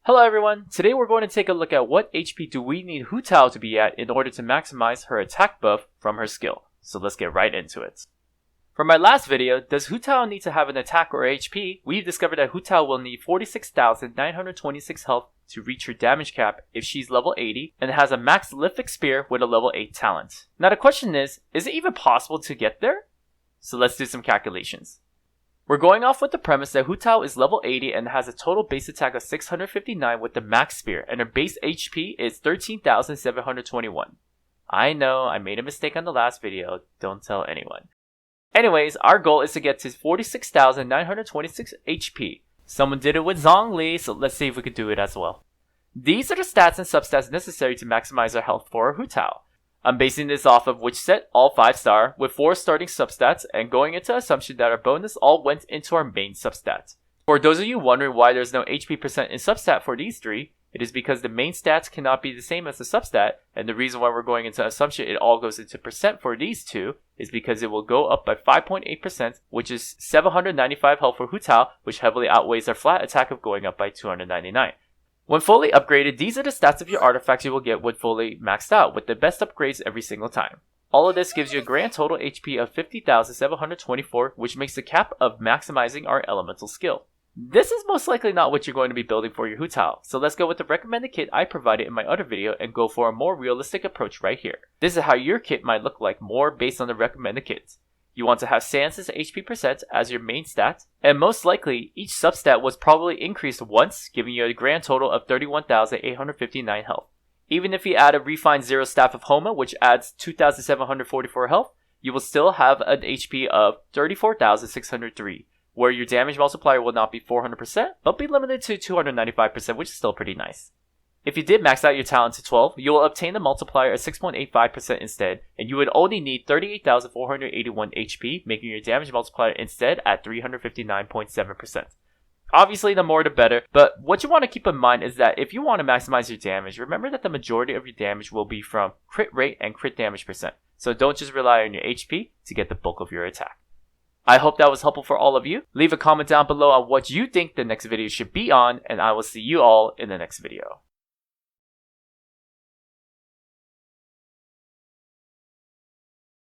Hello everyone, today we're going to take a look at what HP do we need Hu Tao to be at in order to maximize her attack buff from her skill. So let's get right into it. For my last video, does Hu Tao need to have an attack or HP, we've discovered that Hu Tao will need 46,926 health to reach her damage cap if she's level 80 and has a max Lithic Spear with a level 8 talent. Now the question is it even possible to get there? So let's do some calculations. We're going off with the premise that Hu Tao is level 80 and has a total base attack of 659 with the max spear, and her base HP is 13,721. I know, I made a mistake on the last video, don't tell anyone. Anyways, our goal is to get to 46,926 HP. Someone did it with Zhongli, so let's see if we could do it as well. These are the stats and substats necessary to maximize our health for our Hu Tao. I'm basing this off of which set all 5-star with 4 starting substats and going into assumption that our bonus all went into our main substat. For those of you wondering why there's no HP percent in substat for these three, it is because the main stats cannot be the same as the substat, and the reason why we're going into assumption it all goes into percent for these two is because it will go up by 5.8%, which is 795 health for Hu Tao, which heavily outweighs our flat attack of going up by 299. When fully upgraded, these are the stats of your artifacts you will get when fully maxed out, with the best upgrades every single time. All of this gives you a grand total HP of 50,724, which makes the cap of maximizing our elemental skill. This is most likely not what you're going to be building for your Hu Tao, so let's go with the recommended kit I provided in my other video and go for a more realistic approach right here. This is how your kit might look like more based on the recommended kits. You want to have Sans' HP percent as your main stat, and most likely, each substat was probably increased once, giving you a grand total of 31,859 health. Even if you add a refined Zero Staff of Homa, which adds 2,744 health, you will still have an HP of 34,603, where your damage multiplier will not be 400%, but be limited to 295%, which is still pretty nice. If you did max out your talent to 12, you will obtain a multiplier of 6.85% instead, and you would only need 38,481 HP, making your damage multiplier instead at 359.7%. Obviously, the more the better, but what you want to keep in mind is that if you want to maximize your damage, remember that the majority of your damage will be from crit rate and crit damage percent, so don't just rely on your HP to get the bulk of your attack. I hope that was helpful for all of you. Leave a comment down below on what you think the next video should be on, and I will see you all in the next video.